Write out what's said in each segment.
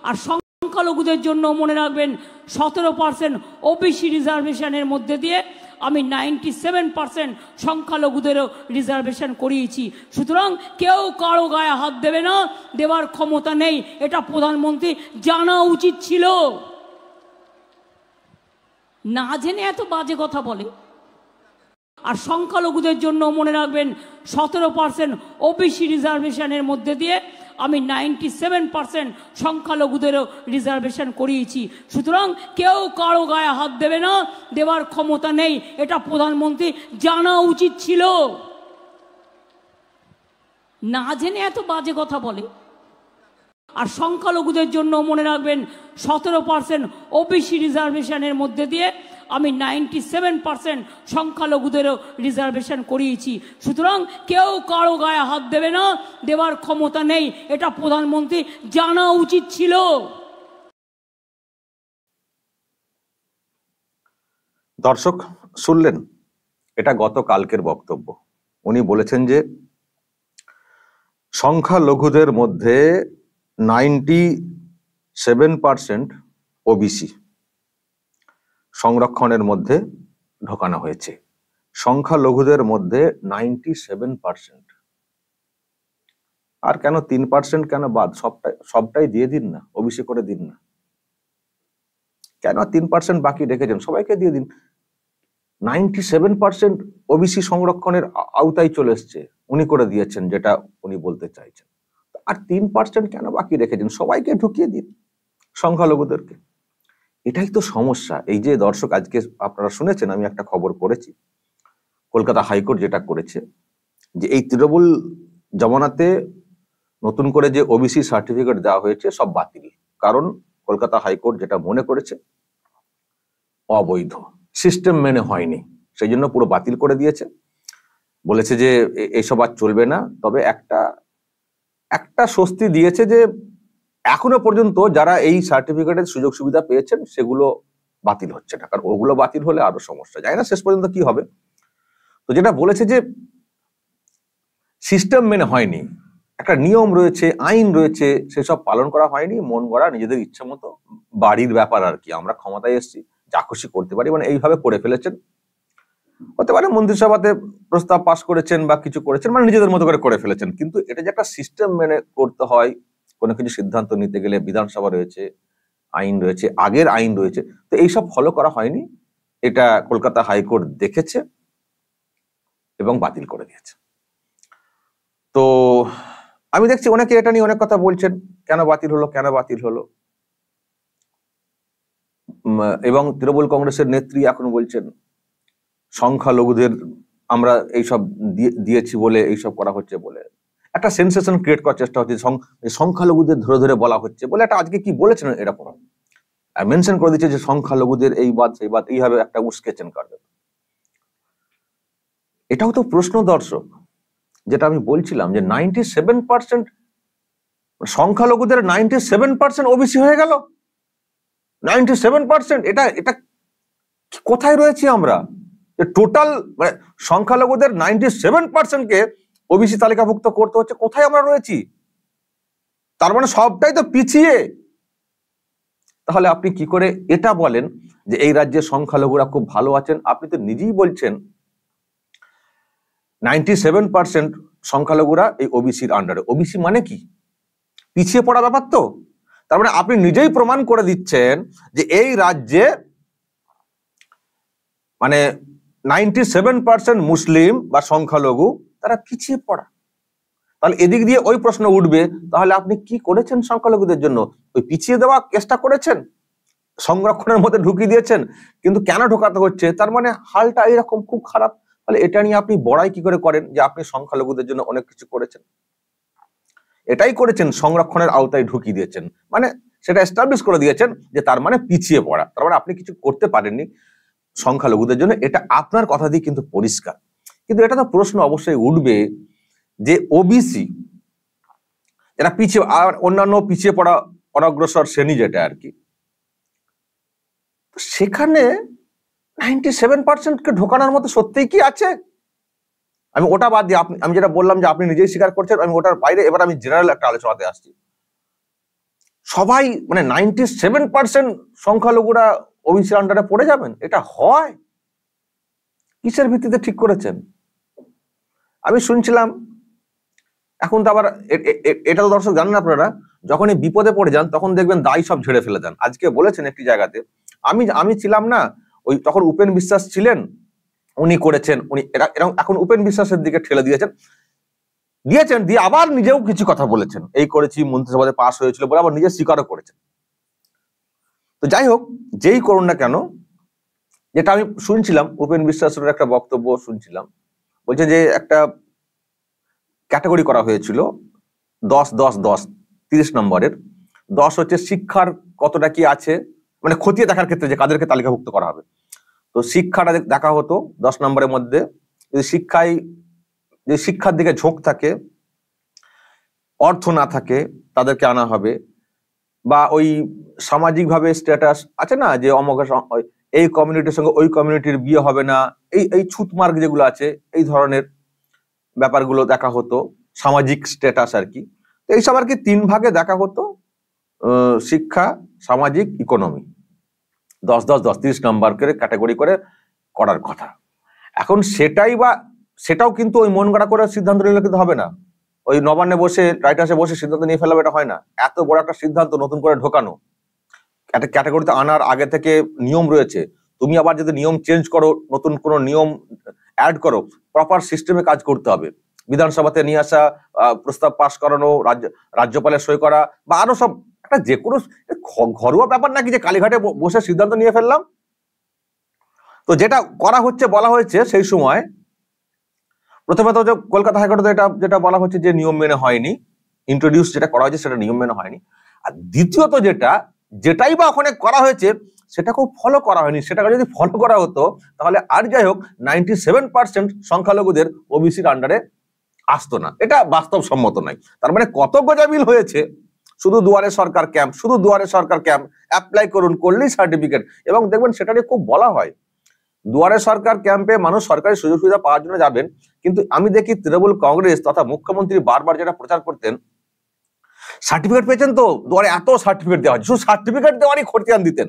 আর সংখ্যালঘুদের জন্য মনে রাখবেন 17% ওবিসি রিজার্ভেশনের মধ্যে দিয়ে আমি 97% সংখ্যালঘুদেরও রিজার্ভেশন করিয়েছি। সুতরাং কেউ কারো গায়ে হাত দেবে না, দেওয়ার ক্ষমতা নেই, এটা প্রধানমন্ত্রী জানা উচিত ছিল। না জেনে এত বাজে কথা বলে। আর সংখ্যালঘুদের জন্য মনে রাখবেন 17% ওবিসি রিজার্ভেশনের মধ্যে দিয়ে আমি 97% সংখ্যালঘুদেরও রিজার্ভেশন করিয়েছি। সুতরাং কেউ কারো গায়ে হাত দেবে না, দেওয়ার ক্ষমতা নেই, এটা প্রধানমন্ত্রী জানা উচিত ছিল। না জেনে এত বাজে কথা বলে। আর সংখ্যালঘুদের জন্য মনে রাখবেন 17% ওবিসি রিজার্ভেশনের মধ্যে দিয়ে আমি 97% সংখ্যালঘুদেরও রিজার্ভেশন করিয়েছি। সুতরাং কেউ কারো গায়ে হাত দেবে না, দেওয়ার ক্ষমতা নেই, এটা প্রধানমন্ত্রী জানা উচিত ছিল। দর্শক শুনলেন, এটা গতকালকের বক্তব্য। উনি বলেছেন যে সংখ্যালঘুদের মধ্যে 97% ওবিসি সংরক্ষণের মধ্যে ঢোকানো হয়েছে। সংখ্যালঘুদের মধ্যে 97%। আর কেন 3% কেন বাদ? সবটাই দিয়ে দিন না, ওবিসি করে দিন না। কেন 3% বাকি রেখেছেন? সবাইকে দিয়ে দিন। 97% ওবিসি সংরক্ষণের আওতায় চলে এসছে, উনি করে দিয়েছেন যেটা উনি বলতে চাইছেন। আর 3% কেন বাকি রেখেছেন? সবাইকে ঢুকিয়ে দিন, সংখ্যালঘুদেরকে। এটাই তো সমস্যা। এই যে দর্শক, আজকে আপনারা শুনেছেন, আমি একটা খবর করেছি, কলকাতা হাইকোর্ট যেটা করেছে যে এই তৃণমূল জমানাতে নতুন করে যে ওবিসি সার্টিফিকেট দেওয়া হয়েছে সব বাতিল। কারণ কলকাতা হাইকোর্ট যেটা মনে করেছে অবৈধ, সিস্টেম মেনে হয়নি, সেই জন্য পুরো বাতিল করে দিয়েছে। বলেছে যে এইসব আর চলবে না। তবে একটা স্বস্তি দিয়েছে যে এখনো পর্যন্ত যারা এই সার্টিফিকেটের সুযোগ সুবিধা পেয়েছেন সেগুলো বাতিল হচ্ছে না, কারণ ওগুলো বাতিল হলে আরো সমস্যা। জানি না শেষ পর্যন্ত কি হবে। তো যেটা বলেছে যে সিস্টেম মেনে হয়নি, একটা নিয়ম রয়েছে, আইন রয়েছে, সেসব পালন করা হয়নি। মন গড়া নিজেদের ইচ্ছা মতো বাড়ির ব্যাপার আর কি, আমরা ক্ষমতায় এসেছি, যা খুশি করতে পারি, মানে এইভাবে করে ফেলেছেন। হতে পারে মন্ত্রিসভাতে প্রস্তাব পাশ করেছেন বা কিছু করেছেন, মানে নিজেদের মতো করে ফেলেছেন। কিন্তু এটা যে একটা সিস্টেম মেনে করতে হয়, কোনো কিছু সিদ্ধান্ত নিতে গেলে বিধানসভা রয়েছে, আইন রয়েছে, আগের আইন রয়েছে, তো এইসব ফলো করা হয়নি। এটা কলকাতা হাইকোর্ট দেখেছে এবং বাতিল করে দিয়েছে। তো আমি দেখছি অনেকে এটা নিয়ে অনেক কথা বলছেন, কেন বাতিল হলো, কেন বাতিল হলো। এবং তৃণমূল কংগ্রেসের নেত্রী এখন বলছেন সংখ্যালঘুদের আমরা এইসব দিয়েছি বলে এইসব করা হচ্ছে বলে একটা সেন্সেশন ক্রিয়েট করার চেষ্টা হচ্ছে। সংখ্যালঘুদের ধরে ধরে বলা হচ্ছে বলে একটা আজকে কি বলেছেন এরকম মেনশন করে দিচ্ছে যে সংখ্যালঘুদের এই বাদ সেই বাদ, এইভাবে একটা উস্কেছেন কার্য। এটাও তো প্রশ্ন দর্শক, যেটা আমি বলছিলাম যে 97% সংখ্যালঘুদের 97% ওবিসি হয়ে গেল। 97%, এটা কোথায় রয়েছি আমরা? টোটাল মানে সংখ্যালঘুদের 97% কে ওবিসি তালিকাভুক্ত করতে হচ্ছে, কোথায় আমরা রয়েছি? তার মানে সবটাই তো পিছিয়ে। তাহলে আপনি কি করে এটা বলেন যে এই রাজ্যে সংখ্যালঘুরা খুব ভালো আছেন? আপনি তো নিজেই বলছেন 97% সংখ্যালঘুরা এই ওবিসির আন্ডারে। ওবিসি মানে কি? পিছিয়ে পড়া ব্যাপার তো। তার মানে আপনি নিজেই প্রমাণ করে দিচ্ছেন যে এই রাজ্যে মানে 97% মুসলিম বা সংখ্যালঘু তারা পিছিয়ে পড়া। তাহলে এদিক দিয়ে ওই প্রশ্ন উঠবে, তাহলে আপনি কি করেছেন সংখ্যালঘুদের জন্য? ওই পিছিয়ে দেওয়া কেসটা করেছেন, সংরক্ষণের মধ্যে ঢুকিয়ে দিয়েছেন। কিন্তু কেন ঢোকাতে হচ্ছে? তার মানে হালটা এরকম খুব খারাপ। তাহলে এটা নিয়ে আপনি বড়াই কি করে করেন যে আপনি সংখ্যালঘুদের জন্য অনেক কিছু করেছেন? এটাই করেছেন, সংরক্ষণের আওতায় ঢুকিয়ে দিয়েছেন, মানে সেটা এস্টাবলিশ করে দিয়েছেন যে তার মানে পিছিয়ে পড়া। তার মানে আপনি কিছু করতে পারেননি সংখ্যালঘুদের জন্য, এটা আপনার কথা দিয়ে কিন্তু পরিষ্কার। কিন্তু এটা তো প্রশ্ন অবশ্যই উঠবে যে ওবিসি এরা পিছিয়ে, আর অন্যান্য পিছিয়ে পড়া অনগ্রসর শ্রেণী যেটা আর কি, সেখানে 97% কে ঢোকানোর মতো সত্যিই কি আছে? আমি ওটা বাদ দিয়ে আমি যেটা বললাম যে আপনি নিজেই স্বীকার করছেন, আমি ওটার বাইরে এবার আমি জেনারেল একটা আলোচনাতে আসছি। সবাই মানে 97% সংখ্যালঘুরা ওবিসির আন্ডারে পড়ে যাবেন? এটা হয়? কিসের ভিত্তিতে ঠিক করেছেন? আমি শুনছিলাম, এখন তো আবার এটা তো দর্শক জানেন আপনারা, যখনই বিপদে পড়ে যান তখন দেখবেন দায় সব ঝেড়ে ফেলে দেন। আজকে বলেছেন একটি জায়গাতে, আমি ছিলাম না, ওই তখন উপেন বিশ্বাস ছিলেন, উনি করেছেন, উনি এরকম, এখন উপেন বিশ্বাসের দিকে ঠেলে দিয়েছেন, দিয়ে আবার নিজেও কিছু কথা বলেছেন, এই করেছি, মন্ত্রিসভাতে পাস হয়েছিল বলে আবার নিজে স্বীকারও করেছেন। তো যাই হোক, যেই করুন না কেন, যেটা আমি শুনছিলাম উপেন বিশ্বাসের একটা বক্তব্য শুনছিলাম, বলছে যে একটা ক্যাটাগরি করা হয়েছিল 10-10-10, 30 নম্বরের। 10 হচ্ছে শিক্ষার কতটা কি আছে, মানে খতিয়ে দেখার ক্ষেত্রে যে কাদেরকে তালিকাভুক্ত করা হবে। তো শিক্ষাটা দেখা হতো 10 নম্বরের মধ্যে, যদি শিক্ষার দিকে ঝোঁক থাকে, অর্থ না থাকে, তাদেরকে আনা হবে। বা ওই সামাজিকভাবে স্ট্যাটাস আছে না, যে এই কমিউনিটির সঙ্গে ওই কমিউনিটির বিয়ে হবে না, এই ছুতমার্গ যেগুলো আছে, এই ধরনের ব্যাপারগুলো দেখা হতো, সামাজিক স্ট্যাটাস আর কি। তো এইসব আর কি 3 ভাগে দেখা হতো, শিক্ষা, সামাজিক, ইকোনমি। 10-10-10, 30 নম্বর করে ক্যাটাগরি করে করার কথা। এখন সেটাও কিন্তু ওই মন গড়া করে সিদ্ধান্ত নিলে কিন্তু হবে না। ওই নবান্নে বসে, রাইটার্সে বসে সিদ্ধান্ত নিয়ে ফেলা, এটা হয় না। এত বড় একটা সিদ্ধান্ত নতুন করে ঢোকানো, একটা ক্যাটাগরিতে আনার আগে থেকে নিয়ম রয়েছে। তুমি আবার যদি নিয়ম চেঞ্জ করো, নতুন কোনো নিয়ম অ্যাড করো, প্রপার সিস্টেমে কাজ করতে হবে। বিধানসভাতে নিয়ে আসা, প্রস্তাব পাস করানো, রাজ্যপালের সই করা, বা আরো সব, একটা যে কোনো ঘরোয়া ব্যাপার নাকি যে কালীঘাটে বসে সিদ্ধান্ত নিয়ে ফেললাম। তো যেটা করা হচ্ছে, বলা হয়েছে সেই সময়, প্রথমে তো কলকাতা হাইকোর্টে যেটা বলা হচ্ছে যে নিয়ম মেনে হয়নি, ইন্ট্রোডিউস যেটা করা হয়েছে সেটা নিয়ম মেনে হয়নি। আর দ্বিতীয়ত যেটাই বা ওখানে করা হয়েছে সেটা খুব ফলো করা হয়নি। সেটাকে যদি ফলো করা হতো তাহলে আর যাই হোক 97% সংখ্যালঘুদের ওবিসির আন্ডারে আসতো না। এটা বাস্তবসম্মত নয়। তার মানে কত গজামিল হয়েছে। শুধু দুয়ারে সরকার ক্যাম্প, অ্যাপ্লাই করুন, করলেই সার্টিফিকেট। এবং দেখবেন সেটা নিয়ে খুব বলা হয়, দুয়ারে সরকার ক্যাম্পে মানুষ সরকারি সুযোগ সুবিধা পাওয়ার জন্য যাবেন, কিন্তু আমি দেখি তৃণমূল কংগ্রেস তথা মুখ্যমন্ত্রী বারবার যেটা প্রচার করতেন, সার্টিফিকেট পেয়েছেন তো, দুয়ারে এত সার্টিফিকেট দেওয়া হয়েছে, শুধু সার্টিফিকেট দেওয়ারই খতিয়ান দিতেন।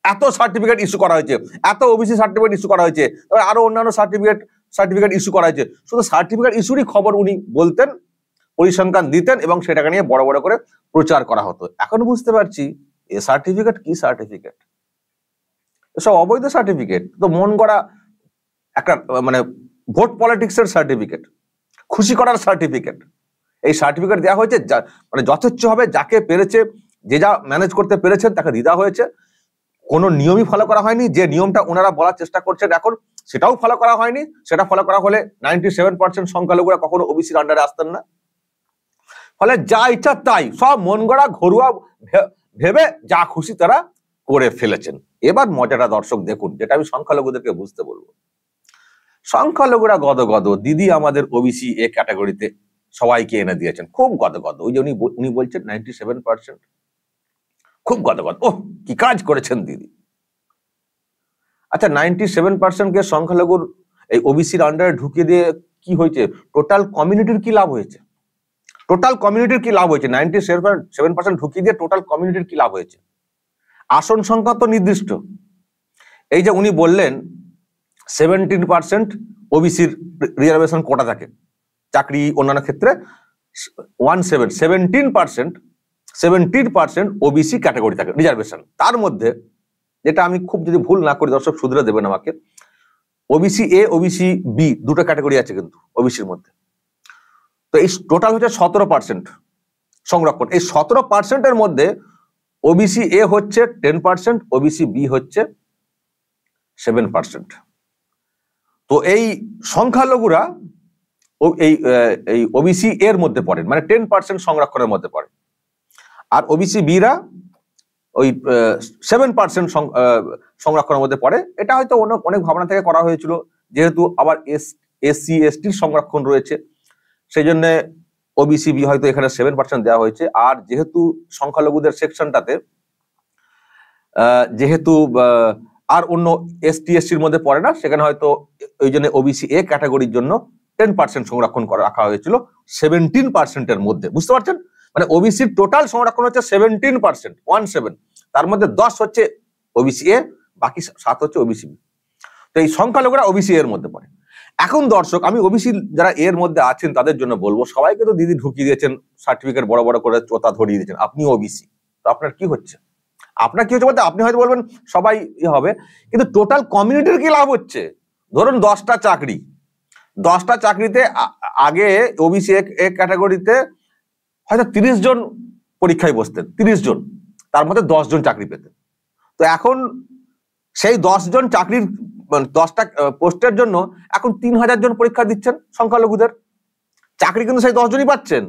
এত সার্টিফিকেট ইস্যু করা হয়েছে, এত ওবিসি সার্টিফিকেট ইস্যু করা হয়েছে, আরো অন্যান্য সার্টিফিকেট ইস্যু করা হয়েছে, শুধু সার্টিফিকেট ইস্যুরই খবর উনি বলতেন, পরিসংখ্যান দিতেন, এবং সেটাকে নিয়ে বড় বড় করে প্রচার করা হতো। এখন বুঝতে পারছি এ সার্টিফিকেট কি সার্টিফিকেট, সব অবৈধ সার্টিফিকেট। তো মন গড়া একটা, মানে ভোট পলিটিক্সের সার্টিফিকেট, খুশি করার সার্টিফিকেট। এই সার্টিফিকেট দেওয়া হয়েছে মানে যথেচ্ছ হবে, যাকে পেরেছে, যে যা ম্যানেজ করতে পেরেছেন তাকে দেওয়া হয়েছে। কোনো নিয়মই ফলো করা হয়নি। যে নিয়মটা ওনারা বলার চেষ্টা করছেন এখন, সেটাও ফলো করা হয়নি। সেটা ফলো করা হলে 97% সংখ্যালঘুরা কখনো ওবিসির আন্ডারে আসতেন না। ফলে যা ইচ্ছা তাই, সব মন গড়া ঘরোয়া ভেবে যা খুশি তারা করে ফেলেছেন। এবার মজাটা দর্শক দেখুন, যেটা আমি সংখ্যালঘুদেরকে বুঝতে বলবো। সংখ্যালঘুরা গদগদ, দিদি আমাদের ওবিসি এ ক্যাটাগরিতে সবাইকে এনে দিয়েছেন, খুব গদগদ। ওই যে উনি বলছেন 97%, খুব গদগদ, ওহ কি কাজ করেছেন দিদি। আচ্ছা, 97% কে সংখ্যালঘুর এই ওবিসির আন্ডারে ঢুকিয়ে দিয়ে কি হয়েছে? টোটাল কমিউনিটির কি লাভ হয়েছে? 97% ঢুকিয়ে দিয়ে টোটাল কমিউনিটির কি লাভ হয়েছে? আসন সংখ্যা তো নির্দিষ্ট। এই যে উনি বললেন 17% ওবিসির রিজার্ভেশন কোটা থাকে, চাকরি অন্যান্য ক্ষেত্রে 17% ওবিসি ক্যাটাগরি থাকে রিজার্ভেশন। তার মধ্যে, যেটা আমি খুব যদি ভুল না করি, দর্শক শুধরে দেবেন আমাকে, ওবিসি এ, ওবিসি বি, দুটো ক্যাটাগরি আছে কিন্তু ওবিসির মধ্যে। তো এই টোটাল হচ্ছে 17% সংরক্ষণ। এই 17%-এর মধ্যে ওবিসি এ হচ্ছে 10%, ওবিসি বি হচ্ছে 7%। তো এই সংখ্যালঘুরা এই ওবিসি এর মধ্যে পড়েন, মানে 10% সংরক্ষণের মধ্যে পড়ে। আর ওবিসি বিরা ওই 7% সংরক্ষণের মধ্যে পড়ে। এটা হয়তো অনেক ভাবনা থেকে করা হয়েছিল, যেহেতু আবার এসসি এসটির সংরক্ষণ রয়েছে, সেই জন্য ওবিসি বি হয়তো এখানে 7% দেওয়া হয়েছে। আর যেহেতু সংখ্যালঘুদের সেকশনটাতে যেহেতু আর অন্য এসটি এসসির মধ্যে পড়ে না, সেখানে হয়তো ওই জন্য ওবিসি এ ক্যাটাগরির জন্য 10% সংরক্ষণ করে রাখা হয়েছিল 17%-এর মধ্যে। বুঝতে পারছেন? মানে ওবিসির টোটাল সংরক্ষণ হচ্ছে 17%, 17, তার মধ্যে 10 হচ্ছে ওবিসি এ, বাকি 7 হচ্ছে ওবিসি বি। তো এই সংখ্যালঘুরা ওবিসি এর মধ্যে পড়ে। এখন দর্শক, আমি ওবিসি যারা এর মধ্যে আছেন তাদের জন্য বলবো, সবাইকে তো দিদি ঢুকিয়ে দিয়েছেন, সার্টিফিকেট বড় বড় করে চোতা ধরিয়ে দিয়েছেন, আপনি ওবিসি, তো আপনার কি হচ্ছে? আপনার কি হচ্ছে বলতে আপনি হয়তো বলবেন সবাই হবে, কিন্তু টোটাল কমিউনিটির কি লাভ হচ্ছে? ধরুন 10টা চাকরি, 10টা চাকরিতে আগে ওবিসি এ ক্যাটাগরিতে হয়তো 30 জন পরীক্ষায় বসতেন, 30 জন, তার মধ্যে 10 জন চাকরি পেতেন। তো এখন সেই 10 জন চাকরির 10টা পোস্টের জন্য এখন 3000 জন পরীক্ষা দিচ্ছেন সংখ্যালঘুদের, চাকরি কিন্তু সেই 10 জনই পাচ্ছেন।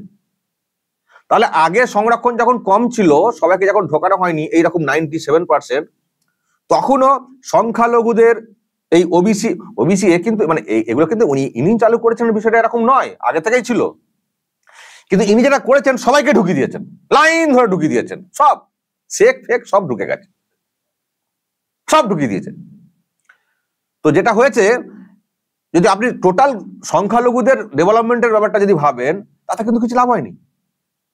তাহলে আগে সংরক্ষণ যখন কম ছিল, সবাইকে যখন ঢোকানো হয়নি এইরকম 97%, তখনও সংখ্যালঘুদের এই ওবিসি এ কিন্তু মানে এগুলো কিন্তু ইনি চালু করেছেন, বিষয়টা এরকম নয়, আগে থেকেই ছিল, কিন্তু ইনি যেটা করেছেন সবাইকে ঢুকিয়ে দিয়েছেন, লাইন ধরে ঢুকিয়ে দিয়েছেন, সব শেখ ফেক সব ঢুকে গেছে, সব ঢুকিয়ে দিয়েছেন। তো যেটা হয়েছে, যদি আপনি টোটাল সংখ্যালঘুদের ডেভেলপমেন্টের ব্যাপারটা যদি ভাবেন, তাতে কিন্তু কিছু লাভ হয়নি,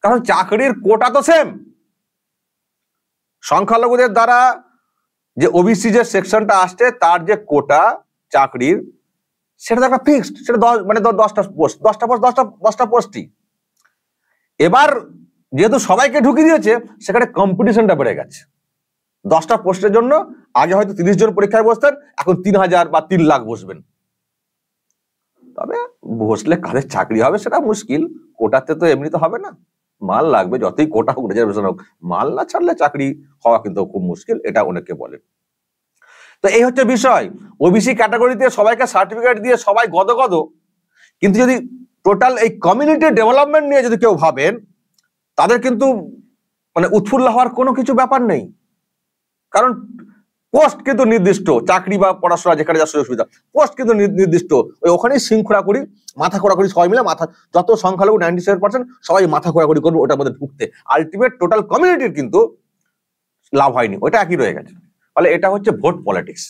কারণ চাকরির কোটা তো সেম। সংখ্যালঘুদের দ্বারা যে ওবিসি যে সেকশনটা আসছে, তার যে কোটা চাকরির, সেটা তো একটা ফিক্সড, সেটা 10টা পোস্ট, 10টা পোস্টই। এবার যেহেতু সবাইকে ঢুকিয়ে দিয়েছে, সেখানে কম্পিটিশনটা বেড়ে গেছে। 10টা পোস্টের জন্য আগে হয়তো 30 জন পরীক্ষায় বসতেন, এখন 3000 বা 3 লাখ বসবেন। তবে বসলে কাদের চাকরি হবে সেটা মুশকিল, কোটাতে তো এমনিতে হবে না, মাল লাগবে, যতই কোটা হোক রিজার্ভেশন হোক, মাল না ছাড়লে চাকরি হওয়া কিন্তু খুব মুশকিল, এটা অনেকে বলেন। তো এই হচ্ছে বিষয়, ওবিসি ক্যাটাগরিতে সবাইকে সার্টিফিকেট দিয়ে সবাই গদগদ, কিন্তু যদি টোটাল এই কমিউনিটি ডেভেলপমেন্ট নিয়ে যদি কেউ ভাবেন, তাদের কিন্তু মানে উৎফুল্ল হওয়ার কোনো কিছু ব্যাপার নেই, কারণ পোস্ট কিন্তু নির্দিষ্ট, চাকরি বা পড়াশোনা যেখানে যা সুযোগ সুবিধা, পোস্ট কিন্তু নির্দিষ্ট, ওখানেই শৃঙ্খলা মাথা খোঁড়াখুড়ি সবাই মিলে, যত সংখ্যালঘু 97% সবাই মাথা খোঁড়াখুড়ি করবে ওটার মধ্যে ঢুকতে, আলটিমেট টোটাল কমিউনিটির কিন্তু লাভ হয়নি, ওটা একই রয়ে গেছে। ফলে এটা হচ্ছে ভোট পলিটিক্স।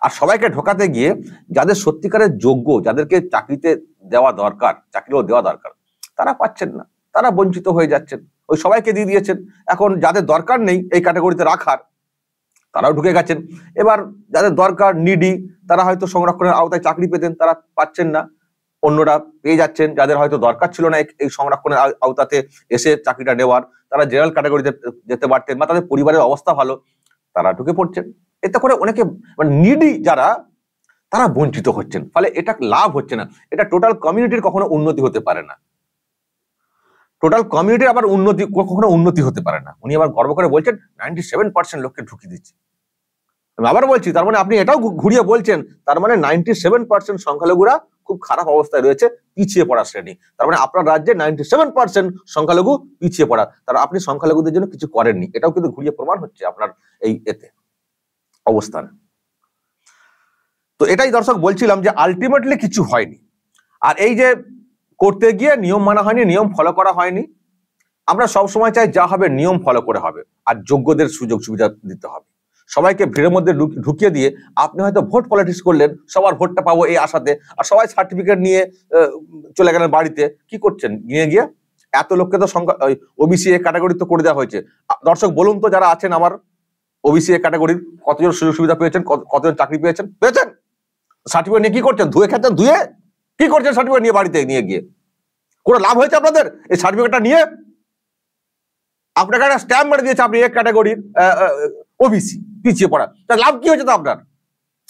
আর সবাইকে ঢোকাতে গিয়ে যাদের সত্যিকারের যোগ্য, যাদেরকে চাকরিতে দেওয়া দরকার, চাকরিও দেওয়া দরকার, তারা পাচ্ছেন না, তারা বঞ্চিত হয়ে যাচ্ছেন, ওই সবাইকে দিয়ে দিয়েছেন। এখন যাদের দরকার নেই এই ক্যাটাগরিতে রাখার, তারাও ঢুকে গেছেন। এবার যাদের দরকার, নিডি, তারা হয়তো সংরক্ষণের আওতায় চাকরি পেতেন, তারা পাচ্ছেন না, অন্যরা পেয়ে যাচ্ছেন। যাদের হয়তো দরকার ছিল না এই সংরক্ষণের আওতাতে এসে চাকরিটা নেওয়ার, তারা জেনারেল ক্যাটাগরিতে যেতে পারতেন, বা তাদের পরিবারের অবস্থা ভালো, তারা ঢুকে পড়ছেন। এতে করে অনেকে মানে নিডি যারা, তারা বঞ্চিত হচ্ছেন। ফলে এটা লাভ হচ্ছে না, এটা টোটাল কমিউনিটির কখনো উন্নতি হতে পারে না, টোটাল কমিউনিটির আবার কখনো উন্নতি হতে পারে না। উনি আবার গর্ব করে বলছেন 97% লোককে ঢুকিয়ে দিচ্ছে। আমি আবার বলছি, তার মানে আপনি এটাও ঘুরিয়ে বলছেন, তার মানে 97% সংখ্যালঘুরা খুব খারাপ অবস্থায় রয়েছে, পিছিয়ে পড়া শ্রেণী। তার মানে আপনার রাজ্যে 97% সংখ্যালঘু পিছিয়ে পড়া, তারা আপনি সংখ্যালঘুদের জন্য কিছু করেননি, এটাও কিন্তু ঘুরিয়ে প্রমাণ হচ্ছে আপনার এই এতে অবস্থান। তো এটাই দর্শক বলছিলাম যে আলটিমেটলি কিছু হয়নি। আর এই যে করতে গিয়ে নিয়ম মানা হয়নি, নিয়ম ফলো করা হয়নি। আমরা সব সময় চাই যা হবে নিয়ম ফলো করে হবে, আর যোগ্যদের সুযোগ সুবিধা দিতে হবে। সবাইকে ভিড়ের মধ্যে ঢুকিয়ে দিয়ে আপনি হয়তো ভোট পলিটিক্স করলেন, সবার ভোটটা পাবো এই আশাতে, আর সবাই সার্টিফিকেট নিয়ে চলে গেলেন বাড়িতে। কি করছেন নিয়ে গিয়ে? এত লোককে তো ওবিসি এ ক্যাটাগরি তো করে দেওয়া হয়েছে। দর্শক বলুন তো, যারা আছেন আমার ওবিসি এ ক্যাটাগরির, কতজন সুযোগ সুবিধা পেয়েছেন, কতজন চাকরি পেয়েছেন? সার্টিফিকেট নিয়ে কি করছেন? ধুয়ে খেতেন, ধুয়ে কি করছেন সার্টিফিকেট নিয়ে বাড়িতে নিয়ে গিয়ে? কোনো লাভ হয়েছে আপনাদের এই সার্টিফিকেটটা নিয়ে? আপনাকে একটা স্ট্যাম্প মেরে দিয়েছে আপনি এক ক্যাটাগরির ওবিসি, পিছিয়ে পড়া, তার লাভ কি হয়েছে তো আপনার?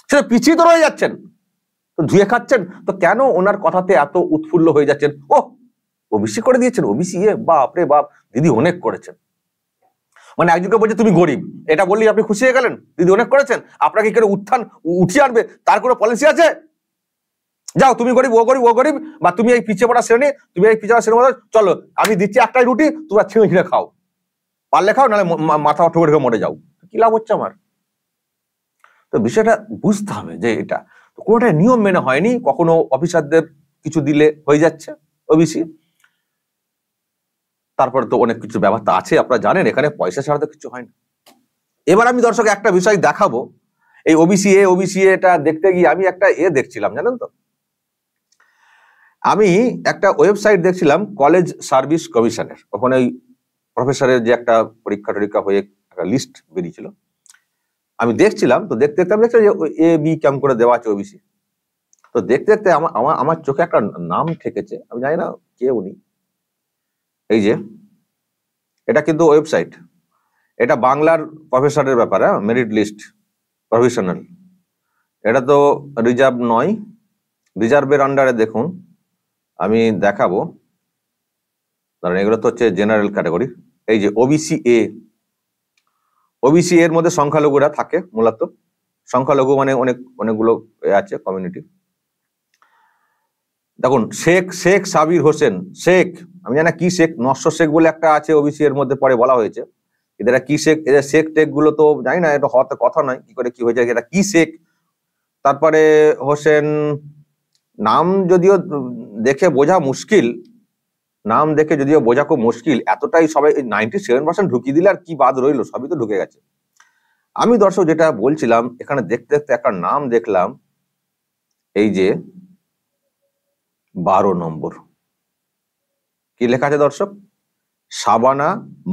সেটা পিছিয়ে তো রয়ে যাচ্ছেন, তো ধুয়ে খাচ্ছেন। তো কেন ওনার কথাতে এত উৎফুল্ল হয়ে যাচ্ছেন? ও ওবিসি করে দিয়েছেন, ওবিসি বাপ রে বাপ, দিদি অনেক করেছেন। মানে একজনকে বলছে তুমি গরিব, এটা বললেই আপনি খুশি হয়ে গেলেন, দিদি অনেক করেছেন। আপনাকে কেন উঠিয়ে আনবে তার কোনো পলিসি আছে? যাও তুমি গরিব, ও গরিব, ও গরিব, বা তুমি এই পিছিয়ে পড়া শ্রেণী, তুমি এই পিছিয়ে পড়া শ্রেণীর মধ্যে চলো, আমি দিচ্ছি একটাই রুটি, তোমরা ছিঁড়ে ছিঁড়ে খাও, পারলে খাও, নাহলে মাথা ঠুকে ঠুকে মরে যাও। কি লাভ হচ্ছে আমার? তো বিষয়টা বুঝতে হবে যে এটা কোনোটা নিয়ম মেনে হয়নি। কখনো অফিসারদের কিছু দিলে হয়ে যাচ্ছে ওবিসি, তারপরে তো অনেক কিছু ব্যবস্থা আছে, আপনারা জানেন, এখানে পয়সা ছাড়া তো কিছু হয় না। এবার আমি দর্শক একটা বিষয় দেখাবো, এই ওবিসি এটা দেখতে গিয়ে আমি একটা দেখছিলাম, জানেন তো, আমি একটা ওয়েবসাইট দেখছিলাম কলেজ সার্ভিস কমিশনের। ওখানে ওই প্রফেসরের যে একটা পরীক্ষা টরীক্ষা হয়ে একটা লিস্ট বেরিয়েছিল, আমি দেখছিলাম, তো দেখতে দেখতে আমি দেখছি যে এ বি কেমন করে দেওয়া আছে ওবিসি। তো দেখতে দেখতে আমার চোখে একটা নাম ঠেকেছে, আমি জানি না কে উনি। এই যে এটা কিন্তু ওয়েবসাইট, এটা বাংলার প্রফেসরের ব্যাপারে, মেরিট লিস্ট প্রফেশনাল। এটা তো রিজার্ভ নয়, রিজার্ভের আন্ডারে দেখুন, আমি দেখাবো, কারণ এগুলো তো হচ্ছে জেনারেল ক্যাটাগরি। এই যে ওবিসি এ, ওবিসি এর মধ্যে সংখ্যালঘুরা থাকে মূলত। সংখ্যালঘু মানে অনেকগুলো আছে কমিউনিটি। দেখুন শেখ সাবির হোসেন শেখ, আমি জানি না কি শেখ, নশ্বর শেখ বলে একটা আছে ওবিসি এর মধ্যে পরে বলা হয়েছে। এদের কি শেখ, এদের শেখ টেক গুলো তো জানি না, এটা হওয়ার কথা নয়, কি করে কি হয়েছে, এটা কি শেখ। তারপরে হোসেন, নাম যদিও দেখে বোঝা মুশকিল, নাম দেখে যদিও বোঝা খুব মুশকিল, এতটাই সবাই 97% ঢুকিয়ে দিলে আর কি বাদ রইলো, সবই তো ঢুকে গেছে। আমি দর্শক যেটা বলছিলাম, এখানে দেখতে দেখতে একটা নাম দেখলাম, এই যে 12 নম্বর, কি লেখা আছে দর্শক, শাবানা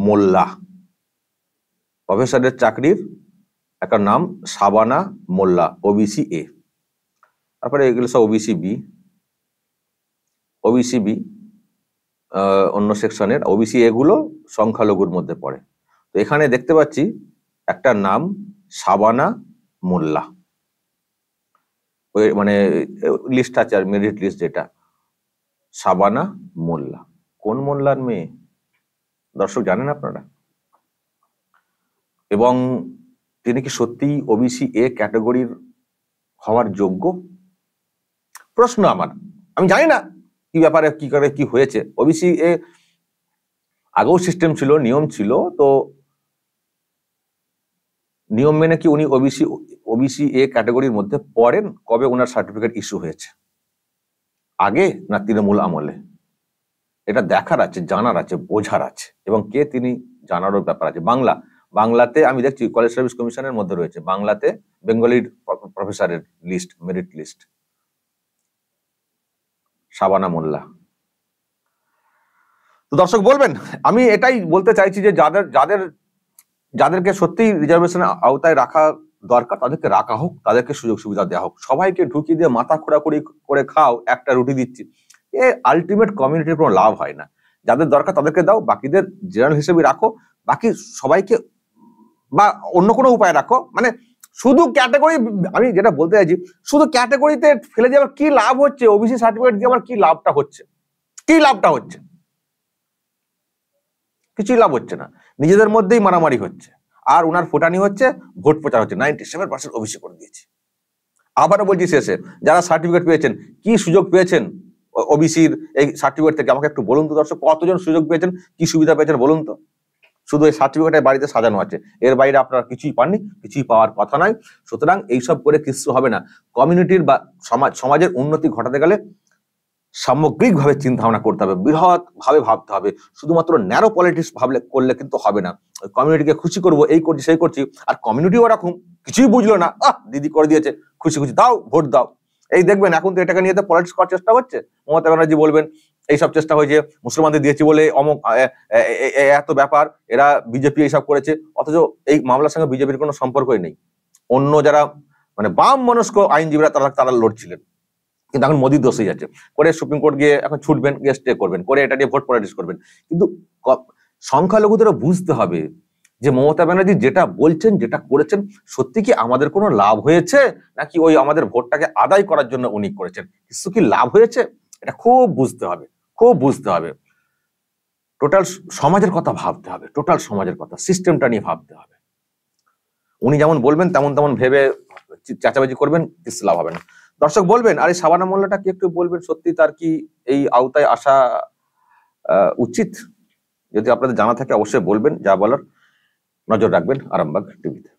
মোল্লা, প্রফেসরের চাকরির একটা নাম শাবানা মোল্লা, ওবিসি এ। তারপরে এগুলো সব ওবিসি বি অন্য সেকশনের, ওবিসি এগুলো সংখ্যালঘুর মধ্যে পড়ে। তো এখানে দেখতে পাচ্ছি একটা নাম শাবানা মোল্লা, ওই মানে লিস্ট আছে আর মেরিট লিস্ট যেটা, শাবানা মোল্লা। কোন মোল্লার মেয়ে দর্শক জানেন আপনারা? এবং তিনি কি সত্যিই ওবিসি এ ক্যাটাগরির হওয়ার যোগ্য? প্রশ্ন আমার, আমি জানি না কি ব্যাপারে কি করে কি হয়েছে। ওবিসি এ আগেও সিস্টেম ছিল, নিয়ম ছিল, তো নিয়ম মেনে কি উনি ওবিসি এ ক্যাটাগরির মধ্যে পড়েন? কবে ওনার সার্টিফিকেট ইস্যু হয়েছে, আগে না তৃণমূল আমলে? এটা দেখার আছে, জানার আছে, বোঝার আছে, এবং কে তিনি জানারও ব্যাপার আছে। বাংলাতে আমি দেখছি কলেজ সার্ভিস কমিশনের মধ্যে রয়েছে, বাংলাতে বেঙ্গলির প্রফেসরের লিস্ট, মেরিট লিস্ট, শাবানা মোল্লা। তো দর্শক বলবেন, আমি এটাই বলতে চাইছি যে যাদেরকে সত্যি রিজার্ভেশনের আওতায় রাখা দরকার তাদেরকে রাখা হোক, তাদেরকে সুযোগ সুবিধা দেওয়া হোক। সবাইকে ঢুকিয়ে দিয়ে মাথা খোঁড়াখুড়ি করে খাও, একটা রুটি দিচ্ছি, এ আলটিমেট কমিউনিটির কোনো লাভ হয় না। যাদের দরকার তাদেরকে দাও, বাকিদের জেনারেল হিসেবে রাখো, বাকি সবাইকে বা অন্য কোনো উপায় রাখো। মানে শুধু ক্যাটাগরি, আমি যেটা বলতে চাইছি, শুধু ক্যাটাগরিতে ফেলে দিয়ে আবার কি লাভ হচ্ছে? ওবিসি সার্টিফিকেট দিয়ে আবার কি লাভটা হচ্ছে? কি লাভটা হচ্ছে? কিছুই লাভ হচ্ছে না, নিজেদের মধ্যেই মারামারি হচ্ছে, আর উনার ফোটানি হচ্ছে, ভোট প্রচার হচ্ছে। 97% ওবিসি করে দিয়েছে। আবারও বলছি শেষে, যারা সার্টিফিকেট পেয়েছেন, কি সুযোগ পেয়েছেন ওবিসির এই সার্টিফিকেট থেকে? আমাকে একটু বলুন তো দর্শক, কতজন সুযোগ পেয়েছেন, কি সুবিধা পেয়েছেন বলুন তো? শুধু এই সার্টিফিকেটের বাড়িতে সাজানো আছে, এর বাইরে আপনারা কিছুই পাননি, কিছুই পাওয়ার কথা নয়। সুতরাং এইসব করে কিছু হবে না। কমিউনিটির বা সমাজের উন্নতি ঘটাতে গেলে সামগ্রিকভাবে চিন্তা ভাবনা করতে হবে, বৃহৎ ভাবে ভাবতে হবে। শুধুমাত্র ন্যারো পলিটিক্স করলে কিন্তু হবে না। কমিউনিটিকে খুশি করবো, এই করছি সেই করছি, আর কমিউনিটি ওরকম কিছুই বুঝলো না, দিদি করে দিয়েছে, খুশি খুশি দাও, ভোট দাও। এই দেখবেন এখন তো এটাকে নিয়ে পলিটিক্স করার চেষ্টা হচ্ছে। মমতা ব্যানার্জি বলবেন এইসব চেষ্টা হয়েছে, মুসলমানদের দিয়েছি বলে অমুক এত ব্যাপার, এরা বিজেপি এইসব করেছে, অথচ এই মামলার সঙ্গে বিজেপির কোনো সম্পর্কই নেই। অন্য যারা মানে বাম মনস্ক আইনজীবীরা তারা লড়ছিলেন, কিন্তু এখন মোদির দোষই আছে করে সুপ্রিম কোর্ট গিয়ে এখন ছুটবেন, গিয়ে স্টে করবেন, করে এটা নিয়ে ভোট পলিটিক্স করবেন। কিন্তু সংখ্যালঘুদেরও বুঝতে হবে যে মমতা ব্যানার্জি যেটা বলছেন, যেটা করেছেন, সত্যি কি আমাদের কোনো লাভ হয়েছে, নাকি ওই আমাদের ভোটটাকে আদায় করার জন্য উনি করেছেন? কিছু কি লাভ হয়েছে? এটা খুব বুঝতে হবে, খুব বুঝতে হবে। টোটাল সমাজের কথা ভাবতে হবে, টোটাল সমাজের কথা, সিস্টেমটা নিয়ে ভাবতে হবে। উনি যেমন বলবেন তেমন ভেবে চাচাবাজি করবেন, কিছু লাভ হবে না। দর্শক বলবেন, আর এই শাবানা মোল্লাটা কি একটু বলবেন, সত্যি তার কি এই আওতায় আসা উচিত? যদি আপনাদের জানা থাকে অবশ্যই বলবেন, যা বলার নজর রাখবেন আরামবাগ টিভিতে।